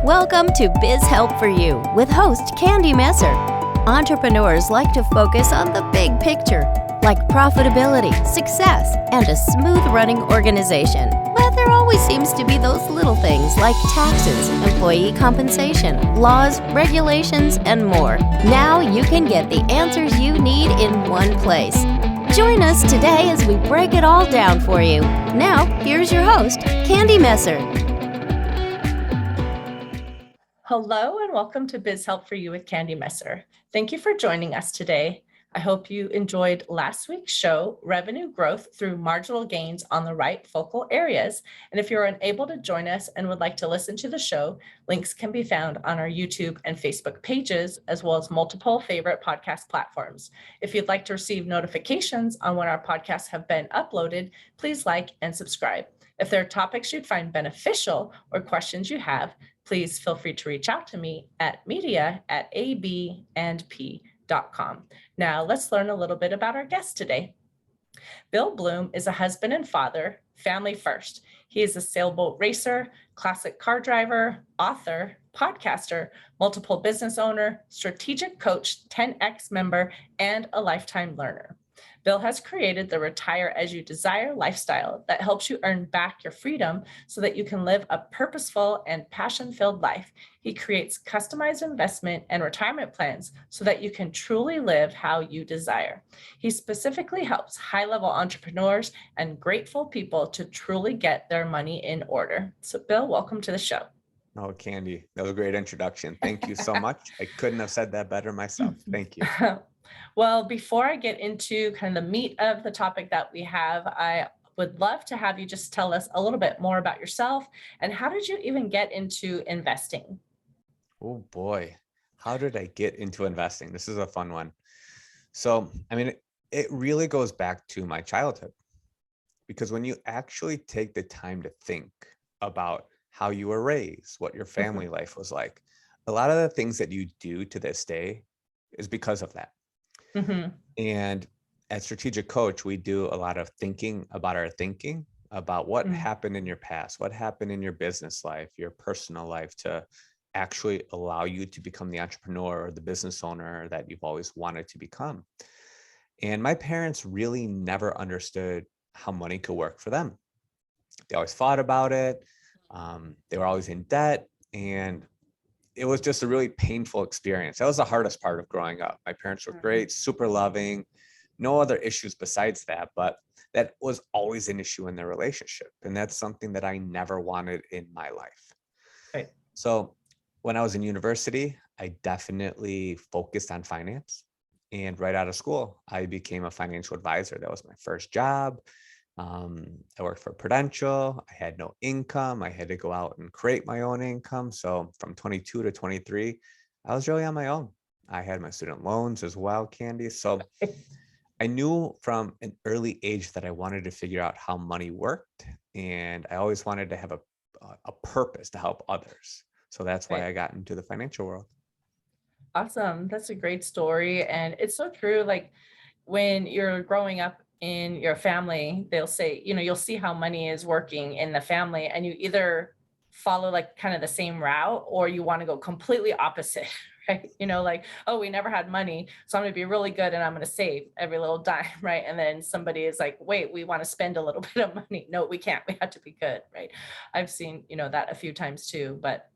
Welcome to Biz Help for You with host Candy Messer. Entrepreneurs like to focus on the big picture, like profitability, success, and a smooth running organization. But there always seems to be those little things like taxes, employee compensation, laws, regulations, and more. Now you can get the answers you need in one place. Join us today as we break it all down for you. Now, here's your host, Candy Messer. Hello and welcome to Biz Help for You with Candy Messer. Thank you for joining us today. I hope you enjoyed last week's show, Revenue Growth Through Marginal Gains on the Right Focal Areas. And if you're unable to join us and would like to listen to the show, links can be found on our YouTube and Facebook pages, as well as multiple favorite podcast platforms. If you'd like to receive notifications on when our podcasts have been uploaded, please like and subscribe. If there are topics you'd find beneficial or questions you have, please feel free to reach out to me at media@abandp.com. Now let's learn a little bit about our guest today. Bill Bloom is a husband and father, family first. He is a sailboat racer, classic car driver, author, podcaster, multiple business owner, strategic coach, 10X member, and a lifetime learner. Bill has created the Retire As You Desire lifestyle that helps you earn back your freedom so that you can live a purposeful and passion-filled life. He creates customized investment and retirement plans so that you can truly live how you desire. He specifically helps high-level entrepreneurs and grateful people to truly get their money in order. So Bill, welcome to the show. Oh, Candy, that was a great introduction. Thank you so much. I couldn't have said that better myself. Thank you. Well, before I get into kind of the meat of the topic that we have, I would love to have you just tell us a little bit more about yourself and how did you even get into investing? Oh boy, how did I get into investing? This is a fun one. So, it really goes back to my childhood, because when you actually take the time to think about how you were raised, what your family life was like, a lot of the things that you do to this day is because of that. Mm-hmm. And as strategic coach, we do a lot of thinking about our thinking about what happened in your past, what happened in your business life, your personal life, to actually allow you to become the entrepreneur or the business owner that you've always wanted to become. And my parents really never understood how money could work for them. They always fought about it. They were always in debt, and it was just a really painful experience. That was the hardest part of growing up. My parents were great, super loving, no other issues besides that, but that was always an issue in their relationship. And that's something that I never wanted in my life. Right. So when I was in university, I definitely focused on finance. And right out of school, I became a financial advisor. That was my first job. I worked for Prudential. I had no income. I had to go out and create my own income. So from 22 to 23, I was really on my own. I had my student loans as well, Candy. So I knew from an early age that I wanted to figure out how money worked. And I always wanted to have a purpose to help others. So that's why I got into the financial world. Awesome. That's a great story. And it's so true. Like when you're growing up in your family, they'll say, you'll see how money is working in the family, and you either follow like kind of the same route or you want to go completely opposite, right? Like, oh, we never had money, so I'm going to be really good and I'm going to save every little dime, right? And then somebody is like, wait, we want to spend a little bit of money. No, we can't. We have to be good, right? I've seen, that a few times too, but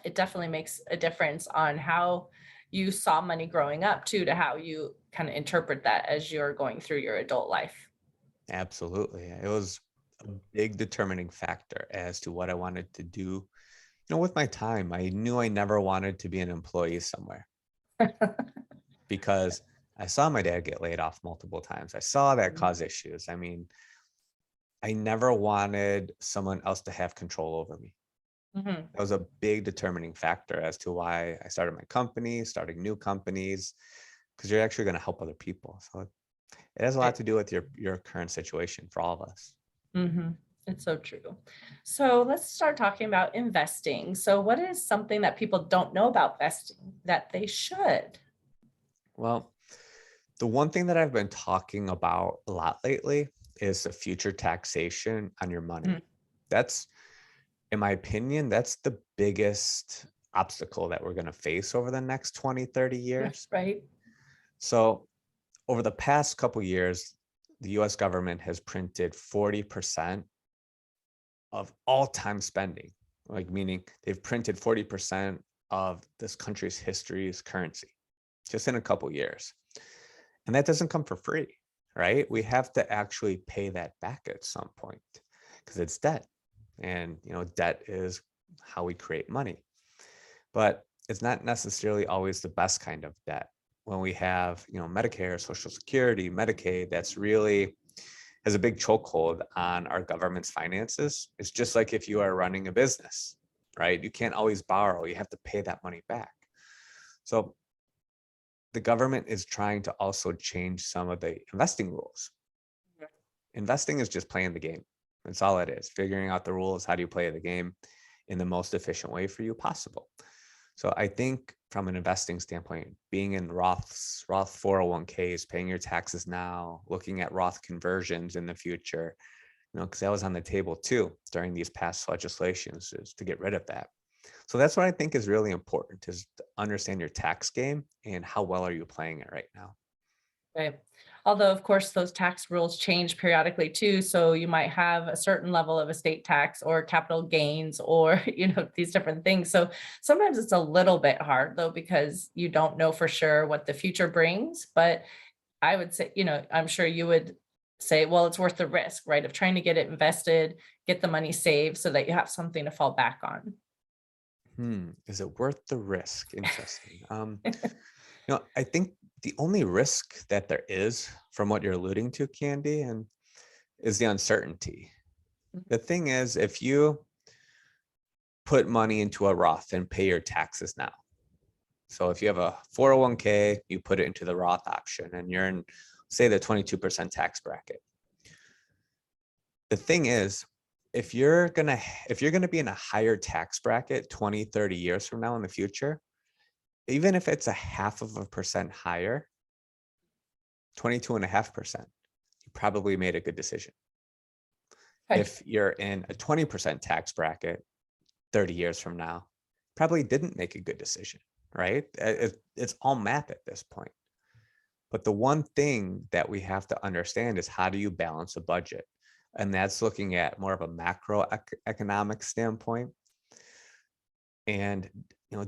it definitely makes a difference on how you saw money growing up too, to how you kind of interpret that as you're going through your adult life. Absolutely. It was a big determining factor as to what I wanted to do. With my time, I knew I never wanted to be an employee somewhere because I saw my dad get laid off multiple times. I saw that cause issues. I never wanted someone else to have control over me. That was a big determining factor as to why I started my company, starting new companies, because you're actually going to help other people. So it has a lot to do with your current situation for all of us. It's so true. So let's start talking about investing. So what is something that people don't know about investing that they should? Well, the one thing that I've been talking about a lot lately is the future taxation on your money. in my opinion, that's the biggest obstacle that we're going to face over the next 20, 30 years. Right. So over the past couple years, the US government has printed 40% of all-time spending, like meaning they've printed 40% of this country's history's currency just in a couple years. And that doesn't come for free, right? We have to actually pay that back at some point because it's debt. And debt is how we create money. But it's not necessarily always the best kind of debt. When we have, Medicare, Social Security, Medicaid, that's really has a big chokehold on our government's finances. It's just like if you are running a business, right? You can't always borrow. You have to pay that money back. So the government is trying to also change some of the investing rules. Investing is just playing the game. That's all it is. Figuring out the rules. How do you play the game in the most efficient way for you possible? So I think from an investing standpoint, being in Roth 401ks, paying your taxes now, looking at Roth conversions in the future, because that was on the table too during these past legislations, is to get rid of that. So that's what I think is really important, is to understand your tax game and how well are you playing it right now. Right. Although, of course, those tax rules change periodically too. So you might have a certain level of estate tax or capital gains or, these different things. So sometimes it's a little bit hard though, because you don't know for sure what the future brings. But I would say, I'm sure you would say, well, it's worth the risk, right? Of trying to get it invested, get the money saved so that you have something to fall back on. Is it worth the risk? Interesting. I think the only risk that there is from what you're alluding to, Candy, and is the uncertainty. The thing is, if you put money into a Roth and pay your taxes now, so if you have a 401k, you put it into the Roth option and you're in, say, the 22% tax bracket. The thing is, if you're gonna be in a higher tax bracket 20, 30 years from now in the future, even if it's a 0.5% higher, 22.5%, you probably made a good decision. Right. If you're in a 20% tax bracket 30 years from now, probably didn't make a good decision, right? It's all math at this point. But the one thing that we have to understand is, how do you balance a budget? And that's looking at more of a macroeconomic standpoint. And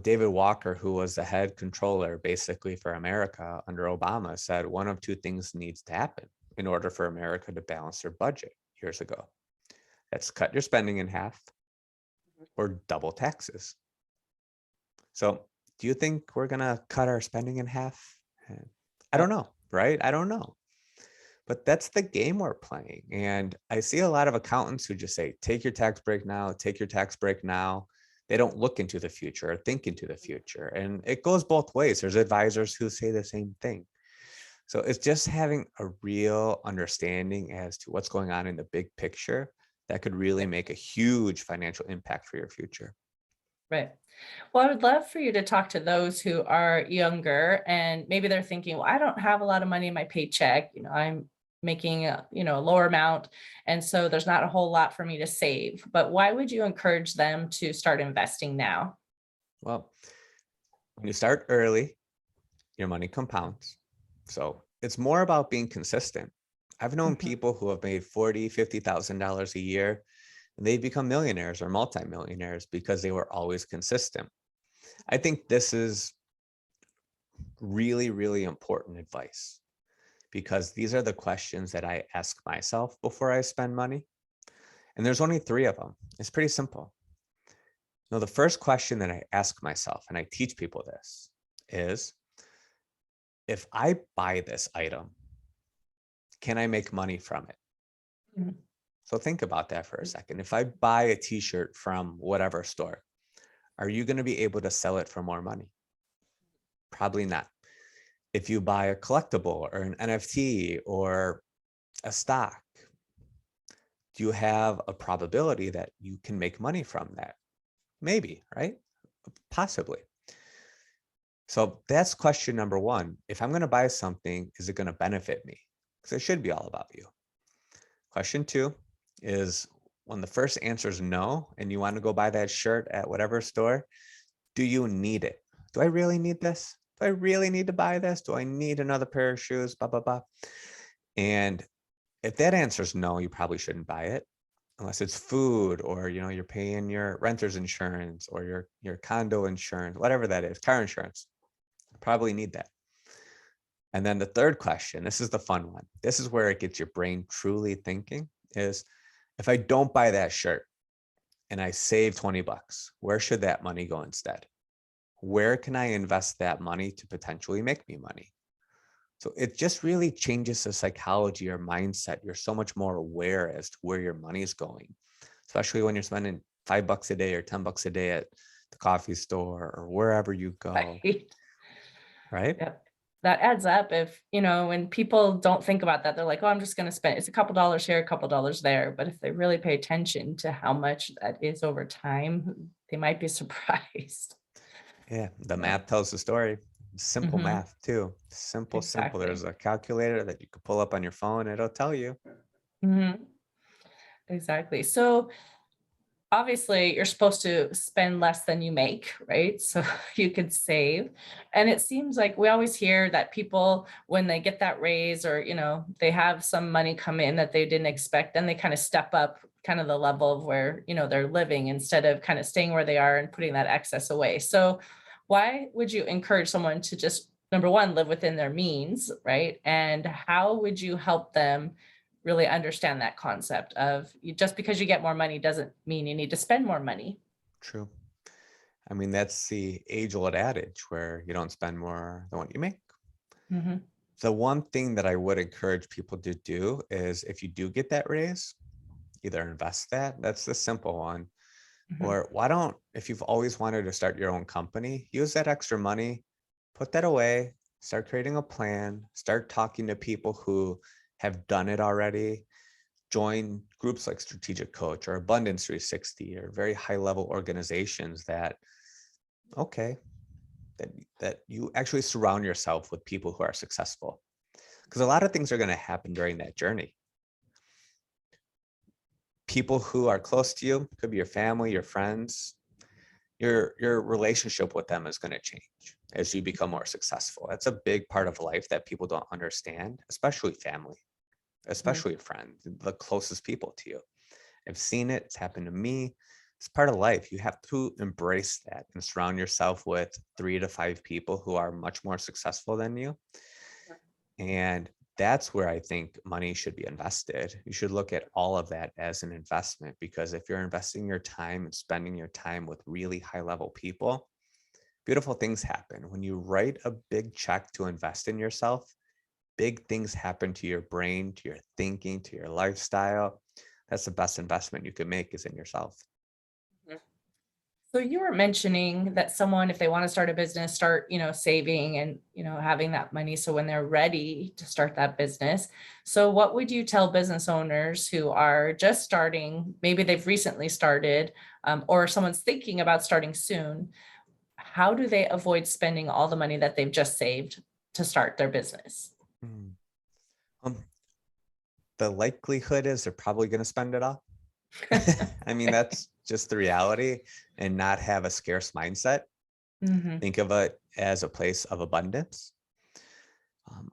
David Walker, who was the head controller basically for America under Obama, said one of two things needs to happen in order for America to balance their budget years ago. That's cut your spending in half or double taxes. So do you think we're going to cut our spending in half? I don't know, right? I don't know. But that's the game we're playing. And I see a lot of accountants who just say, take your tax break now, take your tax break now. They don't look into the future or think into the future. And it goes both ways. There's advisors who say the same thing. So it's just having a real understanding as to what's going on in the big picture that could really make a huge financial impact for your future. Right. Well, I would love for you to talk to those who are younger and maybe they're thinking, well, I don't have a lot of money in my paycheck. I'm making a lower amount. And so there's not a whole lot for me to save. But why would you encourage them to start investing now? Well, when you start early, your money compounds. So it's more about being consistent. I've known people who have made $40,000, $50,000 a year, and they become millionaires or multimillionaires because they were always consistent. I think this is really, really important advice, because these are the questions that I ask myself before I spend money. And there's only 3 of them. It's pretty simple. The first question that I ask myself, and I teach people this, is, if I buy this item, can I make money from it? Mhm. So think about that for a second. If I buy a t-shirt from whatever store, are you going to be able to sell it for more money? Probably not. If you buy a collectible or an NFT or a stock, do you have a probability that you can make money from that? Maybe, right? Possibly. So that's question number 1. If I'm going to buy something, is it going to benefit me? Because it should be all about you. Question 2 is, when the first answer is no, and you want to go buy that shirt at whatever store, do you need it? Do I really need this? Do I really need to buy this? Do I need another pair of shoes? Blah, blah, blah. And if that answer is no, you probably shouldn't buy it unless it's food, or, you're paying your renter's insurance or your condo insurance, whatever that is, car insurance. Probably need that. And then the third question, this is the fun one. This is where it gets your brain truly thinking, is if I don't buy that shirt and I save 20 bucks, where should that money go instead? Where can I invest that money to potentially make me money? So it just really changes the psychology or mindset. You're so much more aware as to where your money is going, especially when you're spending $5 a day or 10 bucks a day at the coffee store or wherever you go. Right? Yep. That adds up. If, when people don't think about that, they're like, oh, I'm just going to spend, it's a couple dollars here, a couple dollars there. But if they really pay attention to how much that is over time, they might be surprised. Yeah. The math tells the story. Simple math too. Simple. Exactly. There's a calculator that you can pull up on your phone. It'll tell you. Exactly. So obviously you're supposed to spend less than you make, right? So you could save. And it seems like we always hear that people, when they get that raise or, they have some money come in that they didn't expect, then they kind of step up kind of the level of where, they're living instead of kind of staying where they are and putting that excess away. So why would you encourage someone to just, number one, live within their means, right? And how would you help them really understand that concept of just because you get more money doesn't mean you need to spend more money? True. I mean, that's the age-old adage where you don't spend more than what you make. The one thing that I would encourage people to do is, if you do get that raise, either invest that. That's the simple one. Or why don't, if you've always wanted to start your own company, use that extra money, put that away, start creating a plan, start talking to people who have done it already. Join groups like Strategic Coach or Abundance 360 or very high level organizations that you actually surround yourself with people who are successful, because a lot of things are going to happen during that journey. People who are close to you, could be your family, your friends, your relationship with them is going to change as you become more successful. That's a big part of life that people don't understand, especially family, especially friends, the closest people to you. I've seen it. It's happened to me. It's part of life. You have to embrace that and surround yourself with 3 to 5 people who are much more successful than you. And that's where I think money should be invested. You should look at all of that as an investment, because if you're investing your time and spending your time with really high level people, beautiful things happen. When you write a big check to invest in yourself, big things happen to your brain, to your thinking, to your lifestyle. That's the best investment you can make, is in yourself. So you were mentioning that someone, if they want to start a business, start, saving and, having that money. So when they're ready to start that business. So what would you tell business owners who are just starting, maybe they've recently started, or someone's thinking about starting soon? How do they avoid spending all the money that they've just saved to start their business? The likelihood is they're probably going to spend it all. I mean, that's just the reality, and not have a scarce mindset. Think of it as a place of abundance.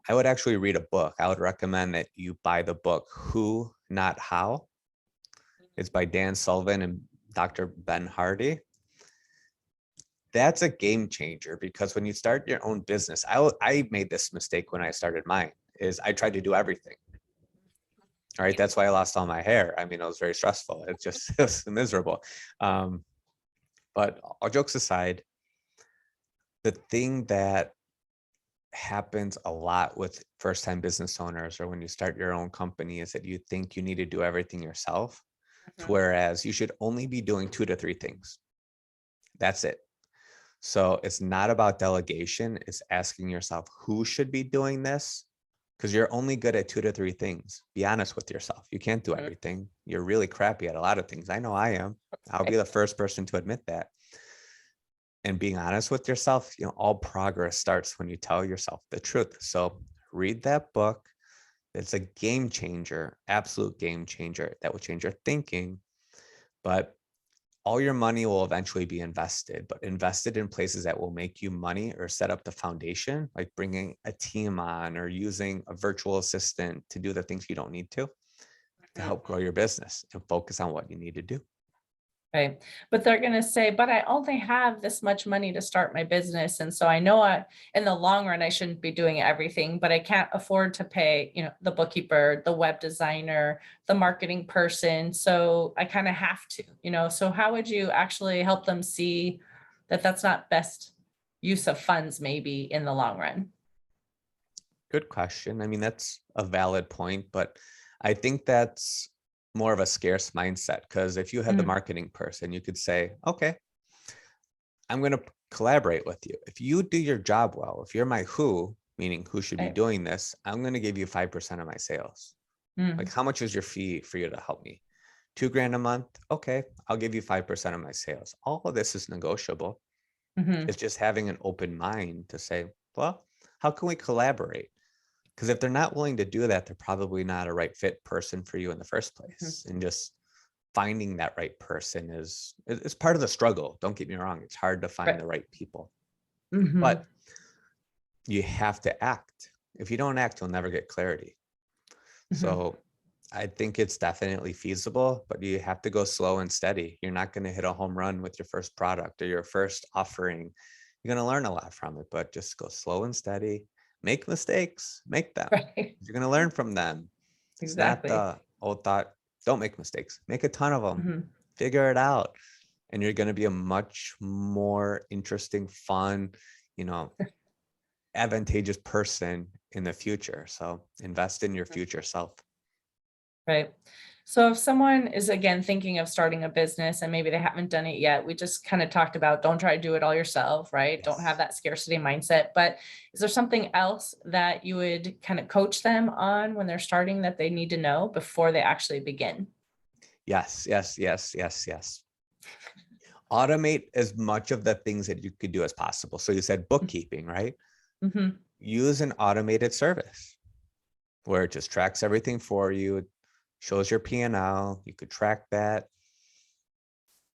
I would actually read a book. I would recommend that you buy the book, Who, Not How. It's by Dan Sullivan and Dr. Ben Hardy. That's a game changer, because when you start your own business, I made this mistake when I started mine, is I tried to do everything. All right. That's why I lost all my hair. I mean, it was very stressful. It was miserable. But all jokes aside, the thing that happens a lot with first-time business owners, or when you start your own company, is that you think you need to do everything yourself, whereas you should only be doing 2 to 3 things. That's it. So it's not about delegation. It's asking yourself, who should be doing this? Because you're only good at 2 to 3 things. Be honest with yourself. You can't do everything. You're really crappy at a lot of things. I know I am. I'll be the first person to admit that. And being honest with yourself, all progress starts when you tell yourself the truth. So read that book. It's a game changer, absolute game changer that will change your thinking. but all your money will eventually be invested, but invested in places that will make you money or set up the foundation, like bringing a team on or using a virtual assistant to do the things you don't need to Mhm. help grow your business and focus on what you need to do. Right. But they're going to say, but I only have this much money to start my business. And so I know in the long run, I shouldn't be doing everything, but I can't afford to pay, the bookkeeper, the web designer, the marketing person. So I kind of have to. So how would you actually help them see that that's not best use of funds, maybe in the long run? Good question. I mean, that's a valid point, but I think that's more of a scarce mindset, because if you had the Mm, marketing person, you could say, okay, I'm going to collaborate with you. If you do your job well, if you're my who, meaning who should be right. doing this, I'm going to give you 5% of my sales. Like, Mm, how much is your fee for you to help me? $2,000 a month. Okay. I'll give you 5% of my sales. All of this is negotiable. mhm, It's just having an open mind to say, well, how can we collaborate? Because if they're not willing to do that, they're probably not a right fit person for you in the first mhm. place. And just finding that right person is part of the struggle. Don't get me wrong. It's hard to find Right. the right people, Mhm, but you have to act. If you don't act, you'll never get clarity. mhm. So I think it's definitely feasible, but you have to go slow and steady. You're not going to hit a home run with your first product or your first offering. You're going to learn a lot from it, but just go slow and steady. Make mistakes, make them. Right. You're going to learn from them. It's not Exactly. the old thought, don't make mistakes, make a ton of them, Mhm. figure it out. And you're going to be a much more interesting, fun, you know, advantageous person in the future. So invest in your future self. Right. So if someone is again thinking of starting a business and maybe they haven't done it yet, we just kind of talked about don't try to do it all yourself, right? Don't have Yes. that scarcity mindset. But is there something else that you would kind of coach them on when they're starting that they need to know before they actually begin? Yes, yes, yes, yes, yes. Automate as much of the things that you could do as possible. So you said bookkeeping, right? Mm-hmm. Use an automated service where it just tracks everything for you, it shows your P&L, you could track that.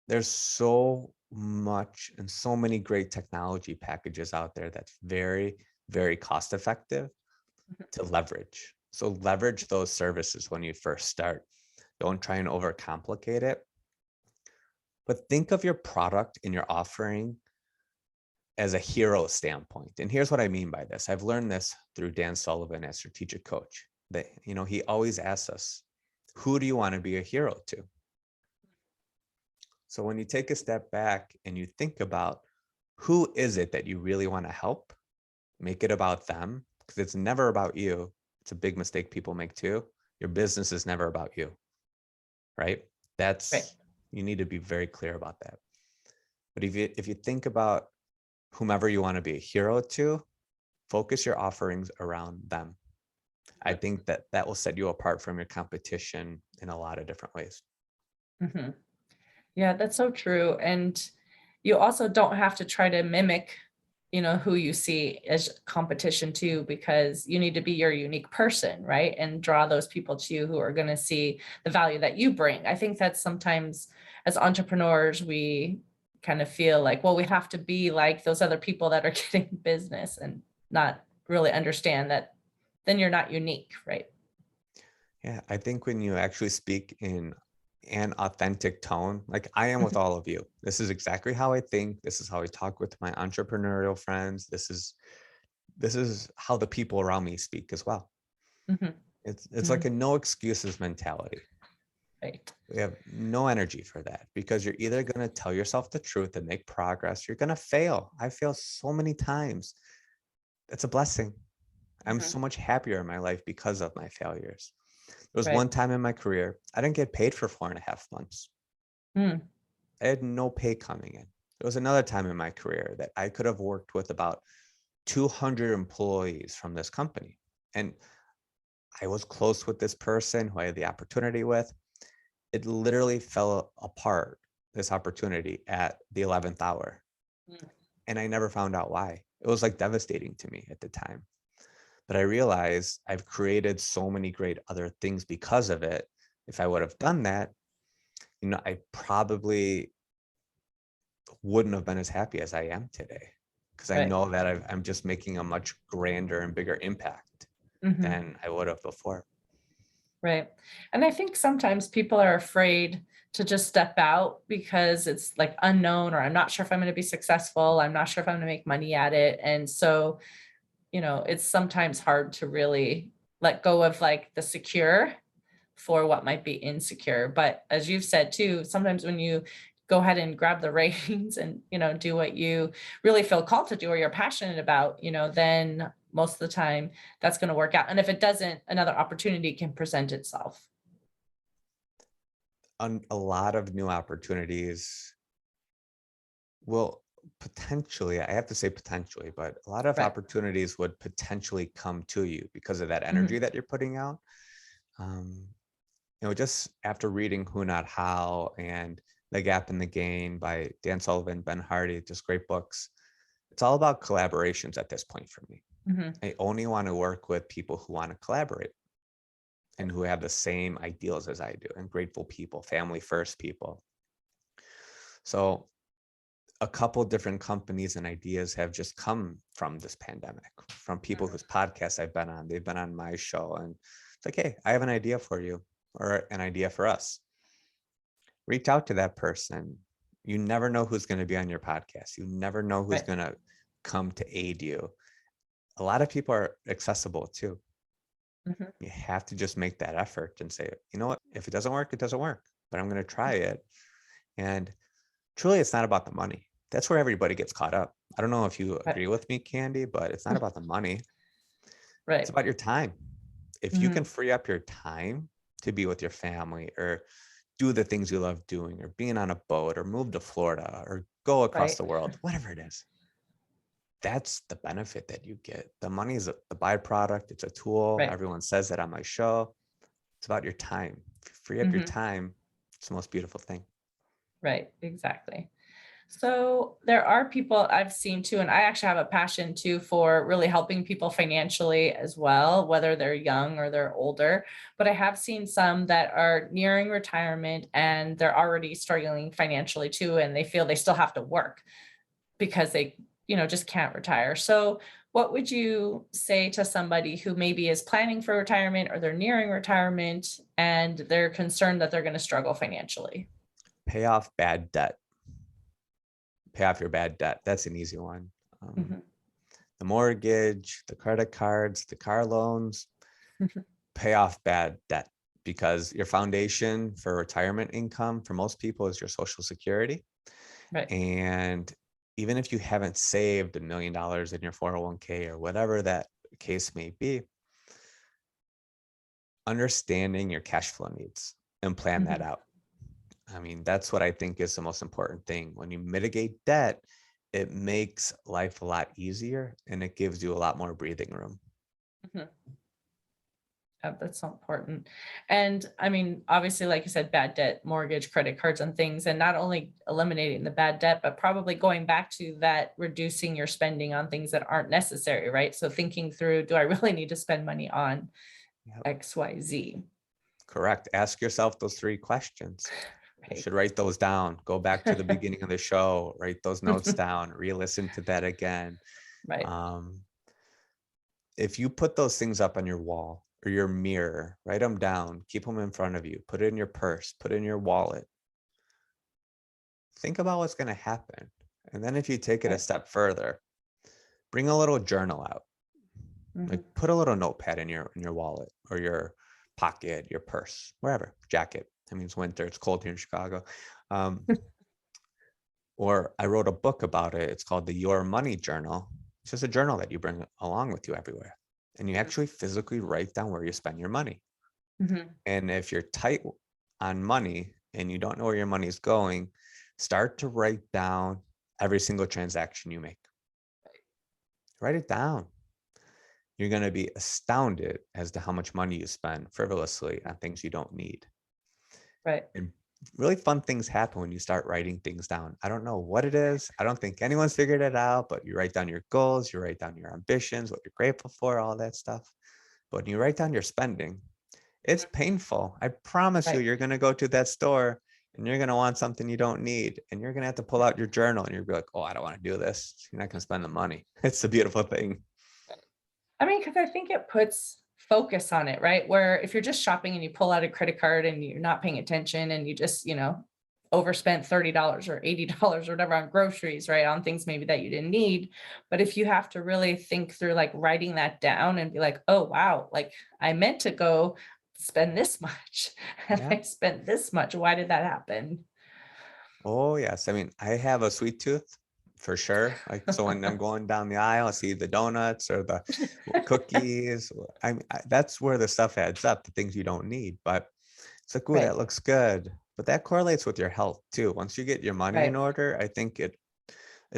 There's so much and so many great technology packages out there that's very, very cost effective to leverage. So leverage those services when you first start. Don't try and overcomplicate it, but think of your product and your offering as a hero standpoint. And here's what I mean by this. I've learned this through Dan Sullivan as strategic coach. That, he always asks us, who do you want to be a hero to? So when you take a step back and you think about who is it that you really want to help, make it about them, because it's never about you. It's a big mistake people make too. Your business is never about you, right? Right. You need to be very clear about that. But if you think about whomever you want to be a hero to, focus your offerings around them. I think that will set you apart from your competition in a lot of different ways. Mm-hmm. Yeah, that's so true. And you also don't have to try to mimic, who you see as competition too, because you need to be your unique person, right? And draw those people to you who are going to see the value that you bring. I think that sometimes as entrepreneurs, we kind of feel like, well, we have to be like those other people that are getting business and not really understand that then you're not unique, right? Yeah, I think when you actually speak in an authentic tone, like I am with all of you, this is exactly how I think. This is how I talk with my entrepreneurial friends. This is how the people around me speak as well. Mhm. It's like Mm, a no excuses mentality. right. We have no energy for that, because you're either going to tell yourself the truth and make progress. You're going to fail. I fail so many times. It's a blessing. I'm Mhm. so much happier in my life because of my failures. There was one Right. time in my career, I didn't get paid for 4.5 months. Mm, I had no pay coming in. There was another time in my career that I could have worked with about 200 employees from this company. And I was close with this person who I had the opportunity with. It literally fell apart, this opportunity, at the 11th hour. mm, And I never found out why. It was like devastating to me at the time. But I realized I've created so many great other things because of it. If I would have done that, I probably wouldn't have been as happy as I am today, because I Right. know that I'm just making a much grander and bigger impact Mhm. than I would have before. Right. And I think sometimes people are afraid to just step out because it's like unknown, or I'm not sure if I'm going to be successful. I'm not sure if I'm going to make money at it. And so, it's sometimes hard to really let go of like the secure for what might be insecure. But as you've said too, sometimes when you go ahead and grab the reins and, do what you really feel called to do or you're passionate about, then most of the time that's going to work out. And if it doesn't, another opportunity can present itself. A lot of new opportunities will potentially, I have to say potentially, but a lot of Right. opportunities would potentially come to you because of that Mhm. energy that you're putting out. Um, just after reading Who Not How and The Gap in the Gain by Dan Sullivan, Ben Hardy, just great books. It's all about collaborations at this point for me. Mhm. I only want to work with people who want to collaborate and who have the same ideals as I do, and grateful people, family first people. So a couple different companies and ideas have just come from this pandemic, from people whose podcasts I've been on. They've been on my show, and it's like, hey, I have an idea for you, or an idea for us. Reach out to that person. You never know who's going to be on your podcast. You never know who's Right. going to come to aid you. A lot of people are accessible too. Mhm. You have to just make that effort and say, you know what, if it doesn't work, it doesn't work, but I'm going to try it. And truly, it's not about the money. That's where everybody gets caught up. I don't know if you Right. agree with me, Candy, but it's not about the money. It's Right. about your time. If you can Mhm. free up your time to be with your family, or do the things you love doing, or being on a boat, or move to Florida, or go across Right. the world, whatever it is, that's the benefit that you get. The money is the byproduct. It's a tool. Right. Everyone says that on my show. It's about your time. If you free up your Mhm. time, it's the most beautiful thing. Right. Exactly. So there are people I've seen too, and I actually have a passion too for really helping people financially as well, whether they're young or they're older. But I have seen some that are nearing retirement and they're already struggling financially too, and they feel they still have to work because they, just can't retire. So what would you say to somebody who maybe is planning for retirement or they're nearing retirement and they're concerned that they're going to struggle financially? Pay off bad debt. Pay off your bad debt. That's an easy one. Um, Mhm. the mortgage, the credit cards, the car loans, pay off bad debt, because your foundation for retirement income for most people is your Social Security. Right. And even if you haven't saved $1 million in your 401k or whatever that case may be, understanding your cash flow needs and plan that Mhm. out. I mean, that's what I think is the most important thing. When you mitigate debt, it makes life a lot easier and it gives you a lot more breathing room. Mhm. That's so important. And I mean, obviously, like you said, bad debt, mortgage, credit cards, and things, and not only eliminating the bad debt, but probably going back to that, reducing your spending on things that aren't necessary, right? So thinking through, do I really need to spend money on Yep. X, Y, Z? Correct. Ask yourself those 3 questions. You Right. should write those down. Go back to the beginning of the show, write those notes down, re-listen to that again. Right. Um, if you put those things up on your wall or your mirror, write them down, keep them in front of you, put it in your purse, put it in your wallet, think about what's going to happen. And then if you take it a Right. step further, bring a little journal out. Like, Mhm. put a little notepad in your wallet or your pocket, your purse, wherever, jacket. I mean, it's winter, it's cold here in Chicago. Um, or I wrote a book about it. It's called the Your Money Journal. It's just a journal that you bring along with you everywhere. And you actually physically write down where you spend your money. Mhm. And if you're tight on money and you don't know where your money is going, start to write down every single transaction you make. Write it down. You're going to be astounded as to how much money you spend frivolously on things you don't need. Right. And really fun things happen when you start writing things down. I don't know what it is. I don't think anyone's figured it out, but you write down your goals, you write down your ambitions, what you're grateful for, all that stuff. But when you write down your spending, it's painful. I promise you, Right. you're going to go to that store and you're going to want something you don't need. And you're going to have to pull out your journal and you're be like, oh, I don't want to do this. You're not going to spend the money. It's a beautiful thing. I mean, because I think it puts focus on it, right? Where if you're just shopping and you pull out a credit card and you're not paying attention and you just, overspent $30 or $80 or whatever on groceries, right? On things maybe that you didn't need. But if you have to really think through like writing that down and be like, oh, wow, like I meant to go spend this much and Yeah. I spent this much. Why did that happen? Oh, yes. I mean, I have a sweet tooth for sure. Like, so when I'm going down the aisle, I see the donuts or the cookies. That's where the stuff adds up, the things you don't need. But it's like, oh, Right, that looks good. But that correlates with your health too. Once you get your money in right, order, I think it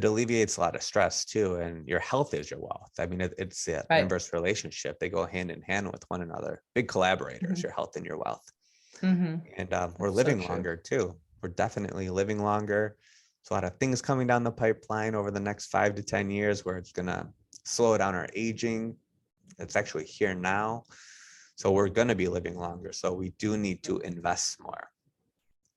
alleviates a lot of stress too. And your health is your wealth. I mean, it's an right. inverse relationship. They go hand in hand with one another. Big collaborators, Mhm, your health and your wealth. mhm. And we're That's so living true. longer too. We're definitely living longer. So a lot of things coming down the pipeline over the next 5 to 10 years where it's gonna slow down our aging. It's actually here now. So we're gonna be living longer. So we do need to invest more.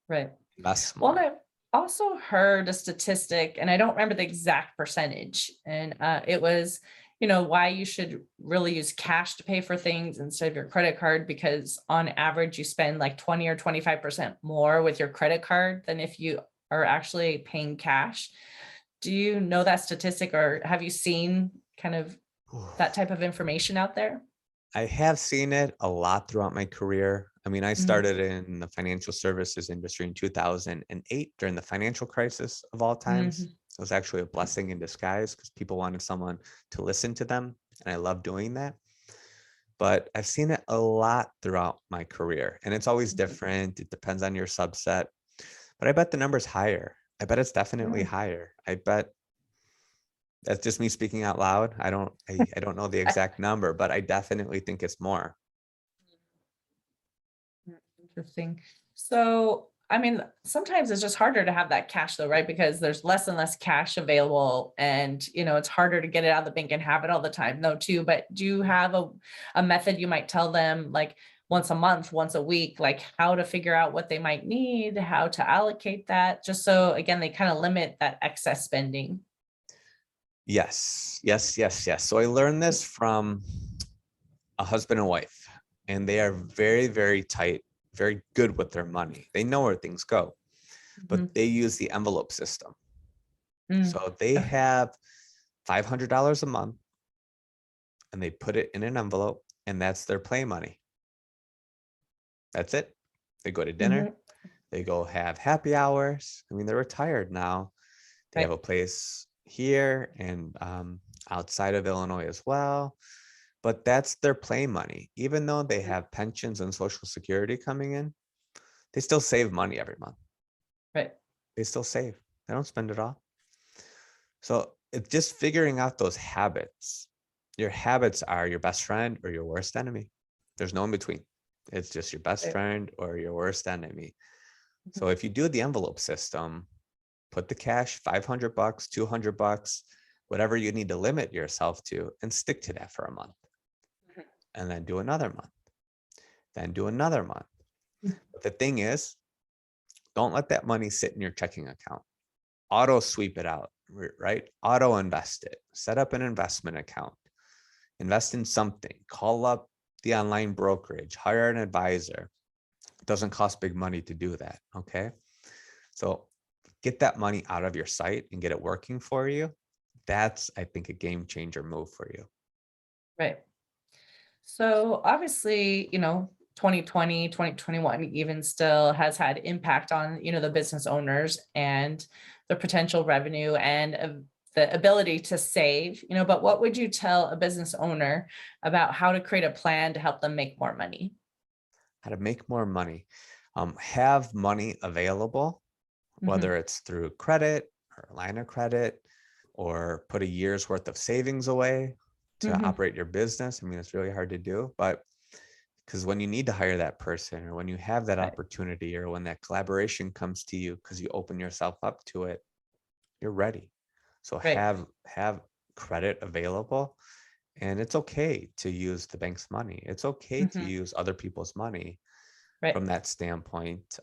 Right. Invest Well, and more. I've also heard a statistic, and I don't remember the exact percentage, and it was, why you should really use cash to pay for things instead of your credit card, because on average you spend like 20 or 25% more with your credit card than if you are actually paying cash. Do you know that statistic, or have you seen kind of that type of information out there? I have seen it a lot throughout my career. I mean, I Mhm, started in the financial services industry in 2008 during the financial crisis of all times. mhm, It was actually a blessing in disguise because people wanted someone to listen to them. And I love doing that. But I've seen it a lot throughout my career and it's always mhm. different. It depends on your subset, but I bet the number's higher. I bet it's definitely Mm. higher. I bet that's just me speaking out loud. I don't know the exact number, but I definitely think it's more. Interesting. So, I mean, sometimes it's just harder to have that cash though, right? Because there's less and less cash available and, it's harder to get it out of the bank and have it all the time though too. But do you have a method you might tell them like once a month, once a week, like how to figure out what they might need, how to allocate that, just so again, they kind of limit that excess spending? Yes, yes, yes, yes. So I learned this from a husband and wife, and they are very, very tight, very good with their money. They know where things go, but Mhm. they use the envelope system. Mm. So they Okay. have $500 a month and they put it in an envelope, and that's their play money. That's it. They go to dinner, Mhm. they go have happy hours. I mean, they're retired now. They have Right. a place here and outside of Illinois as well. But that's their play money. Even though they Mhm. have pensions and Social Security coming in, they still save money every month. Right. They still save. They don't spend it all. So it's just figuring out those habits. Your habits are your best friend or your worst enemy. There's no in between. It's just your best Right. friend or your worst enemy. Mhm. So if you do the envelope system, put the cash, $500, $200, whatever you need to limit yourself to, and stick to that for a month. And then do another month, then do another month. Mhm. But the thing is, don't let that money sit in your checking account. Auto sweep it out, right? Auto invest it. Set up an investment account. Invest in something. Call up the online brokerage. Hire an advisor. It doesn't cost big money to do that. Okay. So get that money out of your site and get it working for you. That's, I think, a game changer move for you. Right. So obviously, 2020, 2021 even still has had impact on, the business owners and the potential revenue and the ability to save, but what would you tell a business owner about how to create a plan to help them make more money? How to make more money. Have money available, Mhm, whether it's through credit or a line of credit, or put a year's worth of savings away to mhm, operate your business. I mean, it's really hard to do, but because when you need to hire that person or when you have that right, opportunity or when that collaboration comes to you because you open yourself up to it, you're ready. So right, have credit available, and it's okay to use the bank's money. It's okay to mhm, use other people's money right, from that standpoint.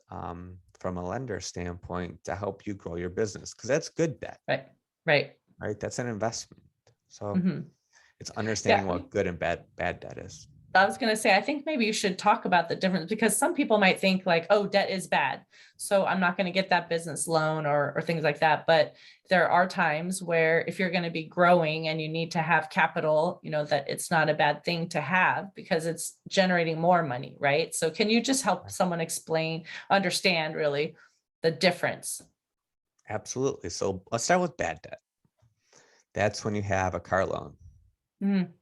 from a lender standpoint to help you grow your business, because that's good debt, Right. Right. right? That's an investment. So Hmm. it's understanding Yeah. what good and bad debt is. I was going to say, I think maybe you should talk about the difference, because some people might think like, oh, debt is bad, so I'm not going to get that business loan or things like that. But there are times where if you're going to be growing and you need to have capital, that it's not a bad thing to have because it's generating more money, right? So can you just help someone understand really the difference? Absolutely. So let's start with bad debt. That's when you have a car loan. Mhm.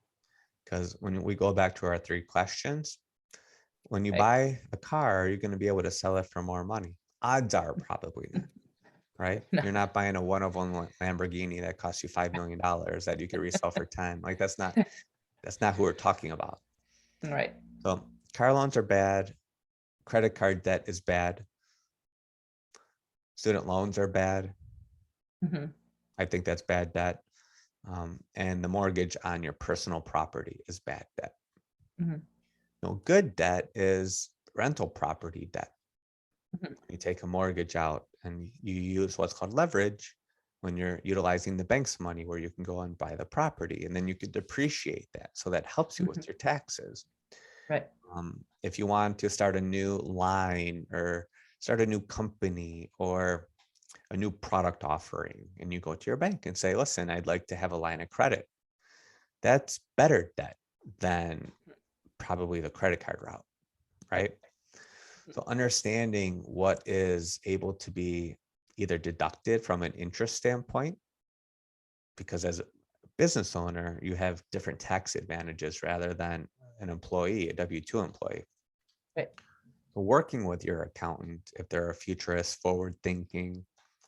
Because when we go back to our 3 questions, when you Right. buy a car, you're going to be able to sell it for more money. Odds are probably not, right? No. You're not buying a one-of-one Lamborghini that costs you $5 million that you could resell for 10. Like that's not who we're talking about. Right. So car loans are bad. Credit card debt is bad. Student loans are bad. Hmm. I think that's bad debt. And the mortgage on your personal property is bad debt. Hmm. Good debt is rental property debt. Hmm. You take a mortgage out and you use what's called leverage when you're utilizing the bank's money, where you can go and buy the property and then you can depreciate that. So that helps you Hmm. with your taxes. Right. If you want to start a new line or start a new company or a new product offering, and you go to your bank and say, listen, I'd like to have a line of credit. That's better debt than probably the credit card route, right? So understanding what is able to be either deducted from an interest standpoint, because as a business owner, you have different tax advantages rather than an employee, a W-2 employee. Right. So working with your accountant, if they're a futurist, forward-thinking,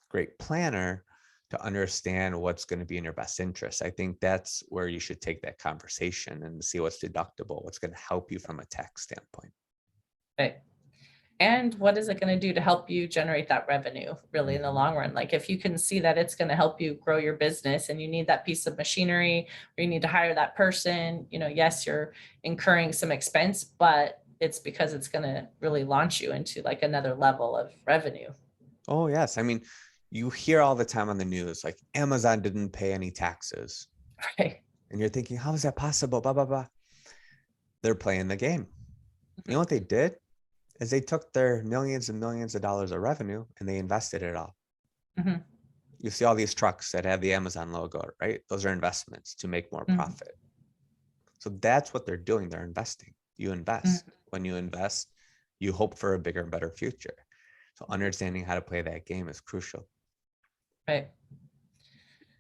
great planner, to understand what's going to be in your best interest. I think that's where you should take that conversation and see what's deductible, what's going to help you from a tax standpoint. Right. And what is it going to do to help you generate that revenue really in the Mhm. long run? Like if you can see that it's going to help you grow your business and you need that piece of machinery or you need to hire that person, yes, you're incurring some expense, but it's because it's going to really launch you into like another level of revenue. Oh, yes. I mean, you hear all the time on the news, like Amazon didn't pay any taxes. Right. And you're thinking, how is that possible? Blah, blah, blah. They're playing the game. You know what they did? Is they took their millions and millions of dollars of revenue and they invested it all. Mm-hmm. You see all these trucks that have the Amazon logo, right? Those are investments to make more Mm-hmm. profit. So that's what they're doing. They're investing. You invest. Mm-hmm. When you invest, you hope for a bigger and better future. So understanding how to play that game is crucial. Right.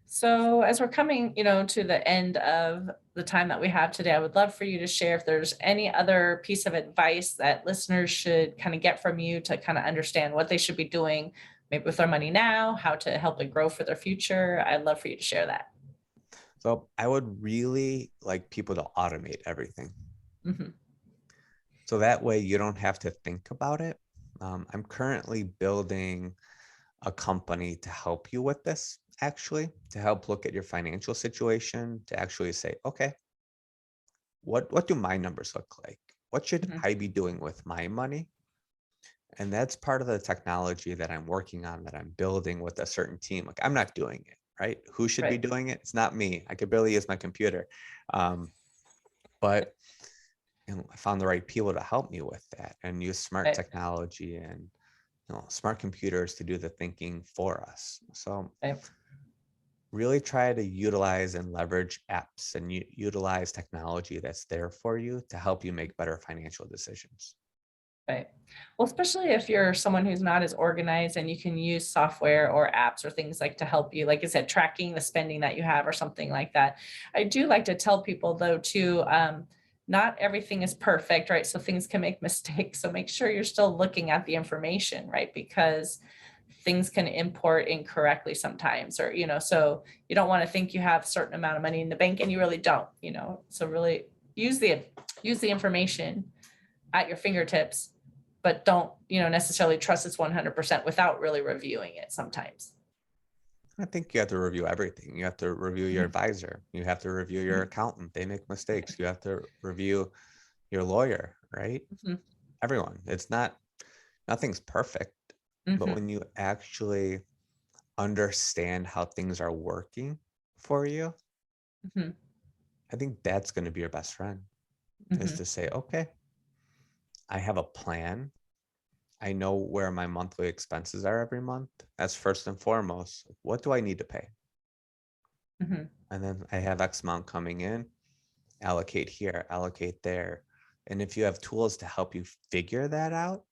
So as we're coming, to the end of the time that we have today, I would love for you to share if there's any other piece of advice that listeners should kind of get from you to kind of understand what they should be doing, maybe with their money now, how to help it grow for their future. I'd love for you to share that. So I would really like people to automate everything. Mm-hmm. So that way you don't have to think about it. I'm currently building a company to help you with this, actually, to help look at your financial situation, to actually say, okay, what do my numbers look like? What should Mm-hmm. I be doing with my money? And that's part of the technology that I'm working on, that I'm building with a certain team. Like I'm not doing it, right? Who should be Right. doing it? It's not me. I could barely use my computer. But I found the right people to help me with that and use smart Right. technology and smart computers to do the thinking for us. So Right. really try to utilize and leverage apps and utilize technology that's there for you to help you make better financial decisions. Right. Well, especially if you're someone who's not as organized and you can use software or apps or things like to help you, like I said, tracking the spending that you have or something like that. I do like to tell people though, too, not everything is perfect, right? So things can make mistakes. So make sure you're still looking at the information, right? Because things can import incorrectly sometimes, or, so you don't want to think you have a certain amount of money in the bank and you really don't, so really use the information at your fingertips, but don't, necessarily trust it's 100% without really reviewing it sometimes. I think you have to review everything. You have to review your Mhm. advisor. You have to review your accountant. They make mistakes. You have to review your lawyer, right? Mhm. Everyone. Nothing's perfect. But Mm-hmm. when you actually understand how things are working for you, Mm-hmm. I think that's going to be your best friend, is Mm-hmm. to say, okay, I have a plan. I know where my monthly expenses are every month. That's first and foremost. What do I need to pay? Mm-hmm. And then I have X amount coming in, allocate here, allocate there. And if you have tools to help you figure that out,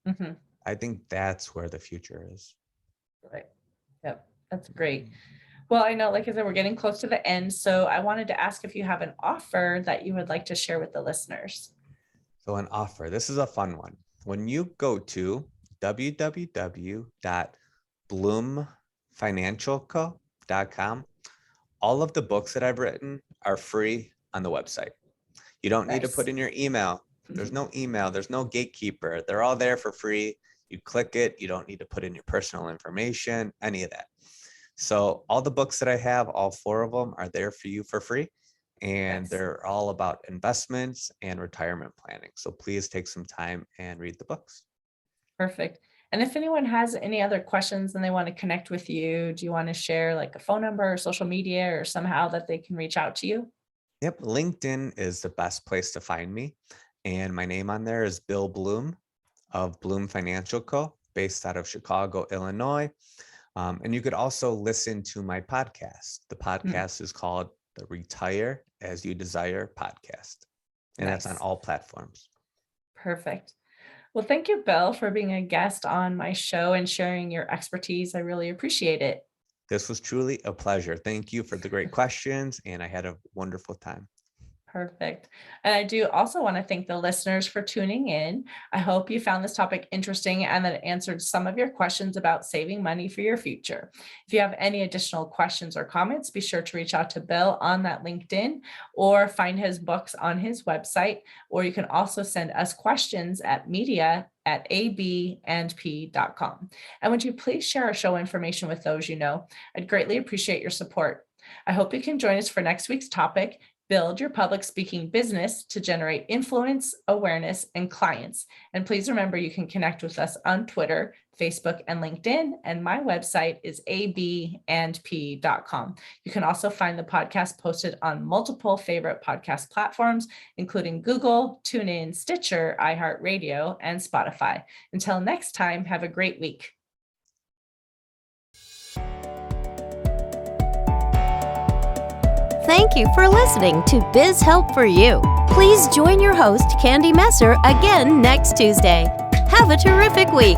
Mm-hmm. I think that's where the future is. Right. Yep. That's great. Well, I know, like I said, we're getting close to the end. So I wanted to ask if you have an offer that you would like to share with the listeners. So an offer, this is a fun one. When you go to www.bloomfinancialco.com, all of the books that I've written are free on the website. You don't need to put Nice. in your email. There's no email. There's no gatekeeper. They're all there for free. You click it. You don't need to put in your personal information, any of that. So all the books that I have, all 4 of them are there for you for free. And Nice. they're all about investments and retirement planning. So please take some time and read the books. Perfect. And if anyone has any other questions and they want to connect with you, do you want to share like a phone number or social media or somehow that they can reach out to you? Yep. LinkedIn is the best place to find me. And my name on there is Bill Bloom of Bloom Financial Co., based out of Chicago, Illinois. And you could also listen to my podcast. The Hmm, podcast is called the Retire As You Desire podcast. And that's on nice. all platforms. Perfect. Well, thank you, Bill, for being a guest on my show and sharing your expertise. I really appreciate it. This was truly a pleasure. Thank you for the great questions, and I had a wonderful time. Perfect. And I do also want to thank the listeners for tuning in. I hope you found this topic interesting and that it answered some of your questions about saving money for your future. If you have any additional questions or comments, be sure to reach out to Bill on that LinkedIn or find his books on his website. Or you can also send us questions at media@abandp.com. And would you please share our show information with those you know? I'd greatly appreciate your support. I hope you can join us for next week's topic. Build your public speaking business to generate influence, awareness, and clients. And please remember you can connect with us on Twitter, Facebook, and LinkedIn. And my website is abandp.com. You can also find the podcast posted on multiple favorite podcast platforms, including Google, TuneIn, Stitcher, iHeartRadio, and Spotify. Until next time, have a great week. Thank you for listening to Biz Help for You. Please join your host, Candy Messer, again next Tuesday. Have a terrific week.